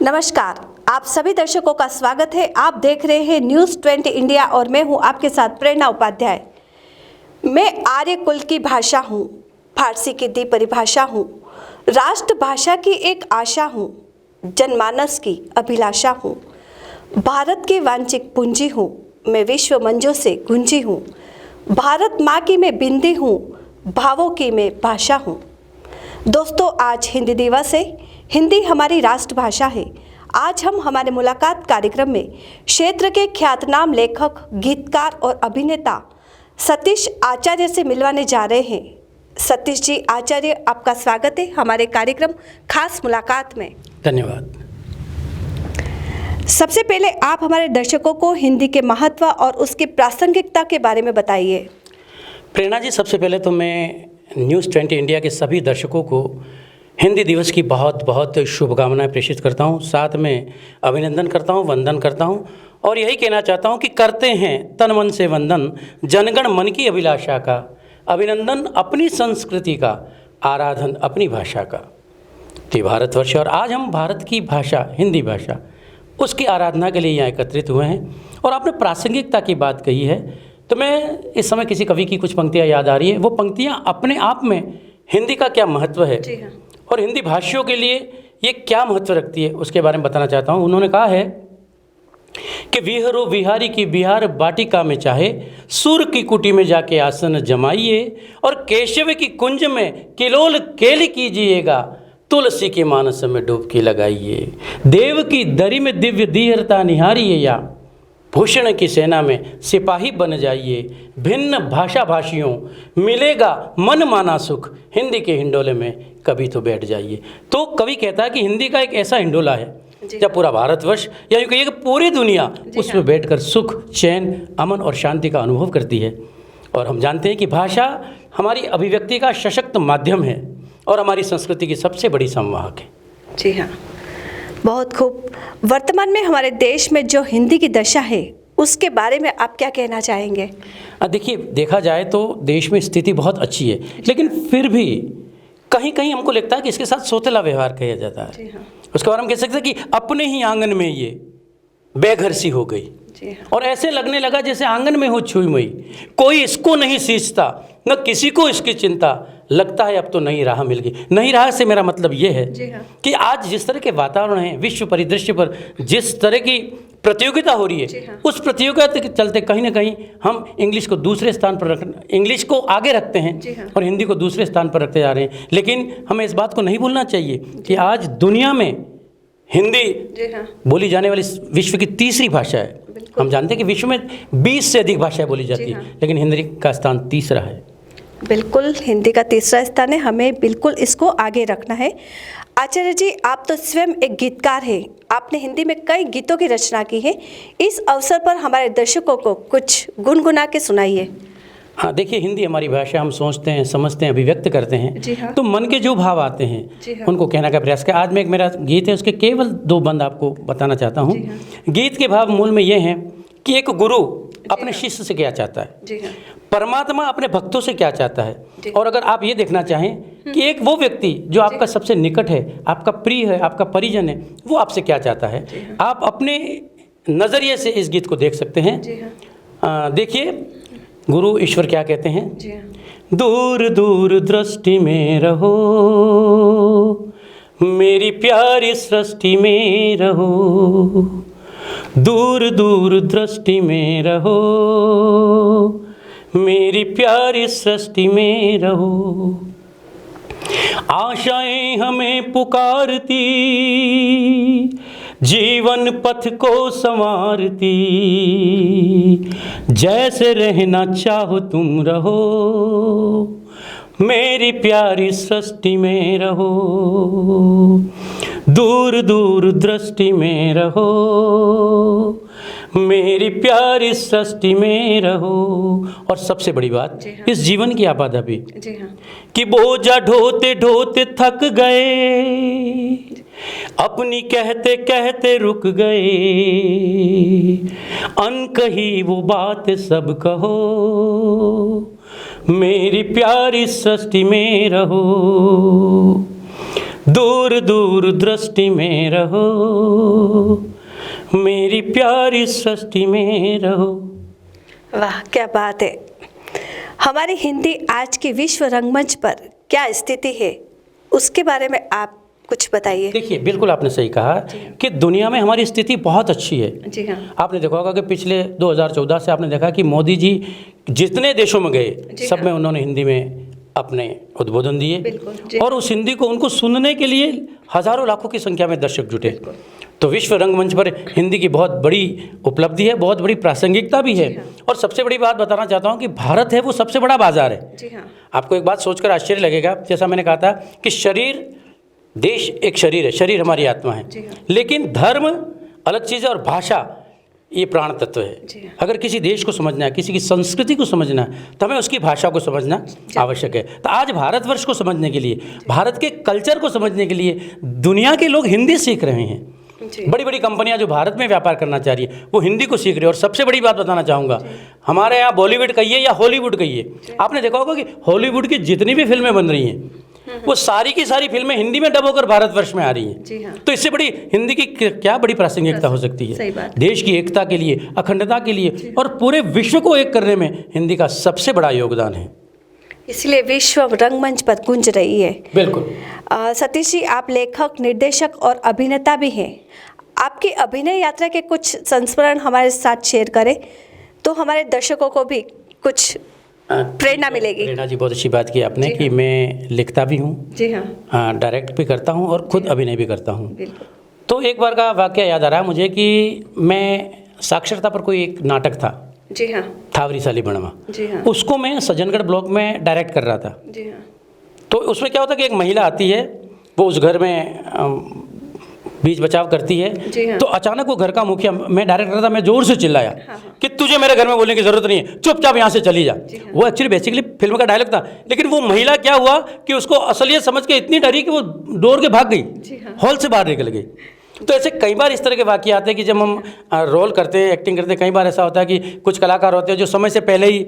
नमस्कार, आप सभी दर्शकों का स्वागत है। आप देख रहे हैं न्यूज़ 20 इंडिया और मैं हूं आपके साथ प्रेरणा उपाध्याय। मैं आर्य कुल की भाषा हूं, फारसी की दी परिभाषा हूं, राष्ट्रभाषा की एक आशा हूं, जनमानस की अभिलाषा हूं, भारत की वांछित पूंजी हूं, मैं विश्व मंचों से गुंजी हूं, भारत माँ की मैं बिंदी हूं, भावों की मैं भाषा हूं। दोस्तों, आज हिंदी दिवस है। हिंदी हमारी राष्ट्रभाषा है। आज हम हमारे मुलाकात कार्यक्रम में क्षेत्र के ख्यातनाम लेखक, गीतकार और अभिनेता सतीश आचार्य से मिलवाने जा रहे हैं। सतीश जी आचार्य, आपका स्वागत है हमारे कार्यक्रम खास मुलाकात में। धन्यवाद। सबसे पहले आप हमारे दर्शकों को हिंदी के महत्व और उसकी प्रासंगिकता के बारे में बताइए। प्रेरणा जी, सबसे पहले तो मैं न्यूज़ 20 इंडिया के सभी दर्शकों को हिंदी दिवस की बहुत बहुत शुभकामनाएं प्रेषित करता हूं। साथ में अभिनंदन करता हूं, वंदन करता हूं और यही कहना चाहता हूं कि करते हैं तन मन से वंदन, जनगण मन की अभिलाषा का, अभिनंदन अपनी संस्कृति का, आराधन अपनी भाषा का। तो भारतवर्ष और आज हम भारत की भाषा, हिंदी भाषा, उसकी आराधना के लिए यहाँ एकत्रित हुए हैं। और आपने प्रासंगिकता की बात कही है, तो मैं इस समय किसी कवि की कुछ पंक्तियाँ याद आ रही है। वो पंक्तियाँ अपने आप में हिंदी का क्या महत्व है और हिंदी भाषियों के लिए ये क्या महत्व रखती है, उसके बारे में बताना चाहता हूँ। उन्होंने कहा है कि विहरो विहारी की विहार बाटिका में चाहे, सूर की कुटी में जाके आसन जमाइए और केशव की कुंज में किलोल केल कीजिएगा, तुलसी के मानस में डुबकी लगाइए, देव की दरी में दिव्य दीहरता निहारिए या भूषण की सेना में सिपाही बन जाइए, भिन्न भाषा भाषियों मिलेगा मन माना सुख, हिंदी के हिंडोले में कभी तो बैठ जाइए। तो कवि कहता है कि हिंदी का एक ऐसा हिंडोला है जब पूरा भारतवर्ष या यूँ कहिए कि पूरी दुनिया उसमें बैठकर सुख, चैन, अमन और शांति का अनुभव करती है। और हम जानते हैं कि भाषा हमारी अभिव्यक्ति का सशक्त माध्यम है और हमारी संस्कृति की सबसे बड़ी संवाहक है। जी हाँ, बहुत खूब। वर्तमान में हमारे देश में जो हिंदी की दशा है उसके बारे में आप क्या कहना चाहेंगे? देखिए, देखा जाए तो देश में स्थिति बहुत अच्छी है, लेकिन फिर भी कहीं कहीं हमको लगता है कि इसके साथ सौतेला व्यवहार किया जाता है। उसके बाद हम कह सकते हैं कि अपने ही आंगन में ये बेघर सी हो गई और ऐसे लगने लगा जैसे आंगन में हो छुई मुई, कोई इसको नहीं सींचता, न किसी को इसकी चिंता, लगता है अब तो नई राह मिल गई। नई राह से मेरा मतलब ये है कि आज जिस तरह के वातावरण है, विश्व परिदृश्य पर जिस तरह की प्रतियोगिता हो रही है, उस प्रतियोगिता के चलते कहीं ना कहीं हम इंग्लिश को दूसरे स्थान पर इंग्लिश को आगे रखते हैं और हिंदी को दूसरे स्थान पर रखते जा रहे हैं। लेकिन हमें इस बात को नहीं भूलना चाहिए कि आज दुनिया में हिंदी बोली जाने वाली विश्व की तीसरी भाषा है। हम जानते हैं कि विश्व में 20 से अधिक भाषाएं बोली जाती है, लेकिन हिंदी का स्थान तीसरा है। बिल्कुल, हिंदी का तीसरा स्थान है, हमें बिल्कुल इसको आगे रखना है। आचार्य जी, आप तो स्वयं एक गीतकार हैं, आपने हिंदी में कई गीतों की रचना की है। इस अवसर पर हमारे दर्शकों को कुछ गुनगुना के सुनाइए। हाँ, देखिए, हिंदी हमारी भाषा, हम सोचते हैं, समझते हैं, अभिव्यक्त करते हैं, तो मन के जो भाव आते हैं उनको कहने का प्रयास किया। आज में एक मेरा गीत है, उसके केवल 2 बंद आपको बताना चाहता हूँ। गीत के भाव मूल में ये हैं कि एक गुरु अपने शिष्य से क्या चाहता है, परमात्मा अपने भक्तों से क्या चाहता है, और अगर आप ये देखना चाहें कि एक वो व्यक्ति जो आपका सबसे निकट है, आपका प्रिय है, आपका परिजन है, वो आपसे क्या चाहता है, आप अपने नज़रिए से इस गीत को देख सकते हैं। देखिए, गुरु ईश्वर क्या कहते हैं, दूर दूर दृष्टि में रहो, मेरी प्यारी सृष्टि में रहो, दूर दूर दृष्टि में रहो, मेरी प्यारी सृष्टि में रहो, आशाएं हमें पुकारती, जीवन पथ को संवारती, जैसे रहना चाहो तुम रहो, मेरी प्यारी सृष्टि में रहो, दूर दूर दृष्टि में रहो, मेरी प्यारी सृष्टि में रहो। और सबसे बड़ी बात इस जीवन की आपाधापी कि बोझा ढोते ढोते थक गए, अपनी कहते कहते रुक गए, अनकही वो बात सब कहो, मेरी प्यारी सृष्टि में रहो, दूर दूर दृष्टि में रहो, मेरी प्यारी सृष्टि में रहो। वाह, क्या बात है। हमारी हिंदी आज की विश्व रंगमंच पर क्या स्थिति है, उसके बारे में आप कुछ बताइए। देखिए, बिल्कुल आपने सही कहा कि दुनिया में हमारी स्थिति बहुत अच्छी है। जी हाँ। आपने देखा होगा कि पिछले 2014 से आपने देखा कि मोदी जी जितने देशों में गए सब में उन्होंने हिंदी में अपने उद्बोधन दिए और उस हिंदी को उनको सुनने के लिए हज़ारों लाखों की संख्या में दर्शक जुटे। तो विश्व रंगमंच पर हिंदी की बहुत बड़ी उपलब्धि है, बहुत बड़ी प्रासंगिकता भी है। और सबसे बड़ी बात बताना चाहता हूँ कि भारत है वो सबसे बड़ा बाजार है। जी हाँ। आपको एक बात सोचकर आश्चर्य लगेगा, जैसा मैंने कहा था कि देश एक शरीर है, शरीर हमारी आत्मा है, लेकिन धर्म अलग चीज़ है और भाषा ये प्राण तत्व है। अगर किसी देश को समझना है, किसी की संस्कृति को समझना है, तो हमें उसकी भाषा को समझना आवश्यक है। तो आज भारतवर्ष को समझने के लिए, भारत के कल्चर को समझने के लिए दुनिया के लोग हिंदी सीख रहे हैं। बड़ी बड़ी कंपनियां जो भारत में व्यापार करना चाह रही है वो हिंदी को सीख रही है। और सबसे बड़ी बात बताना चाहूँगा, हमारे यहाँ बॉलीवुड कहिए या हॉलीवुड कहिए, आपने देखा होगा कि हॉलीवुड की जितनी भी फिल्में बन रही हैं वो सारी की सारी फिल्में हिंदी में डब होकर भारतवर्ष में आ रही हैं। तो इससे बड़ी हिंदी की क्या बड़ी प्रासंगिकता हो सकती है। देश की एकता के लिए, अखंडता के लिए और पूरे विश्व को एक करने में हिंदी का सबसे बड़ा योगदान है। इसलिए विश्व रंगमंच पर गूंज रही है। बिल्कुल। सतीश जी, आप लेखक, निर्देशक और अभिनेता भी हैं। आपकी अभिनय यात्रा के कुछ संस्मरण हमारे साथ शेयर करें तो हमारे दर्शकों को भी कुछ प्रेरणा मिलेगी। प्रेरणा जी, बहुत अच्छी बात की आपने कि मैं लिखता भी हूँ। जी हाँ। डायरेक्ट भी करता हूँ और खुद अभिनय भी करता हूँ। तो एक बार का वाकया याद आ रहा है मुझे कि मैं साक्षरता पर कोई एक नाटक था। जी हाँ। थावरी साली बनवा। जी हाँ। उसको मैं सज्जनगढ़ ब्लॉक में डायरेक्ट कर रहा था। जी हाँ। तो उसमें क्या होता कि एक महिला आती है, वो उस घर में बीच बचाव करती है। हाँ। तो अचानक वो घर का मुखिया, मैं डायरेक्टर था, मैं जोर से चिल्लाया कि तुझे मेरे घर में बोलने की जरूरत नहीं है, चुपचाप यहाँ से चली जा। वो एक्चुअली बेसिकली फिल्म का डायलॉग था, लेकिन वो महिला क्या हुआ कि उसको असलियत समझ के इतनी डरी कि वो दौड़ के भाग गई, हॉल से बाहर निकल गई। तो ऐसे कई बार इस तरह के वाक़ये आते हैं कि जब हम रोल करते हैं, एक्टिंग करते हैं, कई बार ऐसा होता है कि कुछ कलाकार होते हैं जो समय से पहले ही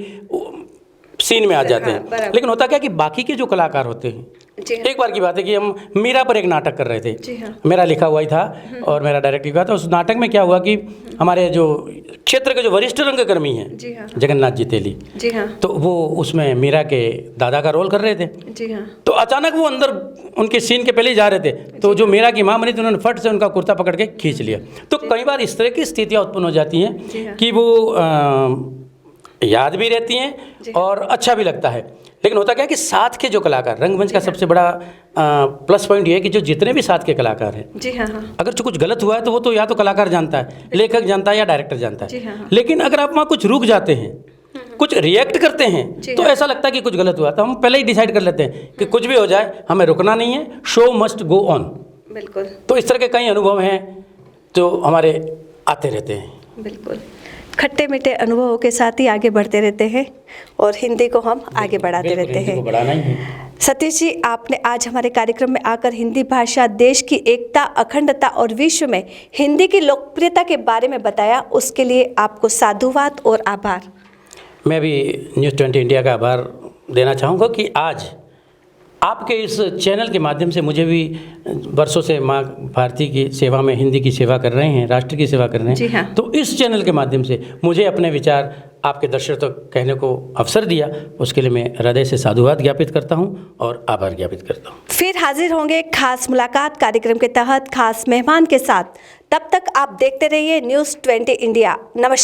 सीन में आ जाते हैं। लेकिन होता क्या कि बाकी के जो कलाकार होते हैं, एक बार की बात है कि हम मीरा पर एक नाटक कर रहे थे। मेरा लिखा हुआ ही था और मेरा डायरेक्ट हुआ था। उस नाटक में क्या हुआ कि हमारे जो क्षेत्र के जो वरिष्ठ रंगकर्मी हैं, जगन्नाथ जी तेली, तो वो उसमें मीरा के दादा का रोल कर रहे थे। तो अचानक वो अंदर उनके सीन के पहले ही जा रहे थे, तो जो मीरा की माँ बनी थी उन्होंने फट से उनका कुर्ता पकड़ के खींच लिया। तो कई बार इस तरह की स्थितियाँ उत्पन्न हो जाती हैं कि वो याद भी रहती हैं और अच्छा भी लगता है। लेकिन होता क्या है कि साथ के जो कलाकार, रंगमंच का सबसे बड़ा प्लस पॉइंट ये है कि जो जितने भी साथ के कलाकार हैं, अगर जो कुछ गलत हुआ है तो वो तो या तो कलाकार जानता है, लेखक जानता है या डायरेक्टर जानता है। लेकिन अगर आप वहाँ कुछ रुक जाते हैं, कुछ रिएक्ट करते हैं, तो ऐसा लगता है कि कुछ गलत हुआ, तो हम पहले ही डिसाइड कर लेते हैं कि कुछ भी हो जाए हमें रुकना नहीं है, शो मस्ट गो ऑन। बिल्कुल। तो इस तरह के कई अनुभव हैं जो हमारे आते रहते हैं। बिल्कुल, खट्टे मीठे अनुभवों के साथ ही आगे बढ़ते रहते हैं और हिंदी को हम आगे बढ़ाते रहते हैं। सतीश जी, आपने आज हमारे कार्यक्रम में आकर हिंदी भाषा, देश की एकता, अखंडता और विश्व में हिंदी की लोकप्रियता के बारे में बताया, उसके लिए आपको साधुवाद और आभार। मैं भी न्यूज़ 20 इंडिया का आभार देना चाहूँगा कि आज आपके इस चैनल के माध्यम से मुझे भी वर्षों से माँ भारती की सेवा में, हिंदी की सेवा कर रहे हैं, राष्ट्र की सेवा कर रहे हैं। हाँ। तो इस चैनल के माध्यम से मुझे अपने विचार आपके दर्शकों तक कहने को अवसर दिया, उसके लिए मैं हृदय से साधुवाद ज्ञापित करता हूँ और आभार ज्ञापित करता हूँ। फिर हाजिर होंगे खास मुलाकात कार्यक्रम के तहत खास मेहमान के साथ। तब तक आप देखते रहिए न्यूज़ 20 इंडिया। नमस्कार।